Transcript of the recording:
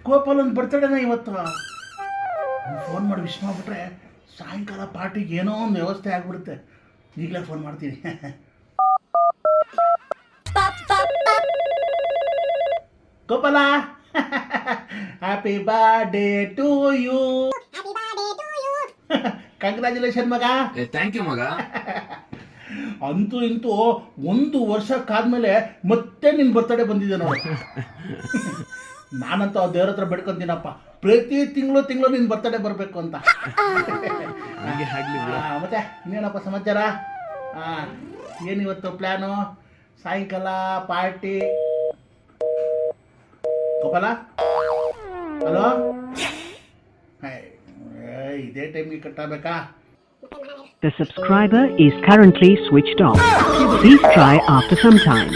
ಗೋಪಾಲನ್ ಬರ್ತಡೇನ ಇವತ್ತು. ಫೋನ್ ಮಾಡಿ ವಿಶ್ ಮಾಡಿಬಿಟ್ರೆ ಸಾಯಂಕಾಲ ಪಾರ್ಟಿಗೆ ಏನೋ ಒಂದು ವ್ಯವಸ್ಥೆ ಆಗಿಬಿಡುತ್ತೆ. ಈಗಲೇ ಫೋನ್ ಮಾಡ್ತೀನಿ. Gopala, happy birthday to you. Congratulation ಮಗ. ಥ್ಯಾಂಕ್ ಯು ಮಗ. ಅಂತೂ ಇಂತೂ 1 ವರ್ಷಕ್ಕಾದ್ಮೇಲೆ ಮತ್ತೆ ನಿನ್ನ ಬರ್ತಡೇ ಬಂದಿದೆ ನೋಡಿ. ನಾನಂತೂ ದೇವ್ರ ಹತ್ರ ಬೇಡ್ಕೊಂತೀನಪ್ಪ, ಪ್ರತಿ ತಿಂಗಳು ನಿನ್ನ ಬರ್ತಡೇ ಬರಬೇಕು ಅಂತ. ಮತ್ತೆ ಇನ್ನೇನಪ್ಪ ಸಮಾಚಾರ? ಏನಿವತ್ತು ಪ್ಲ್ಯಾನು? ಸಾಯಂಕಾಲ ಪಾರ್ಟಿ? ಗೋಪಾಲ, ಹಲೋ, ಇದೇ ಟೈಮ್ಗೆ ಕಟ್ಟಾಗಬೇಕಾ? The subscriber is currently switched off. Please try after some time.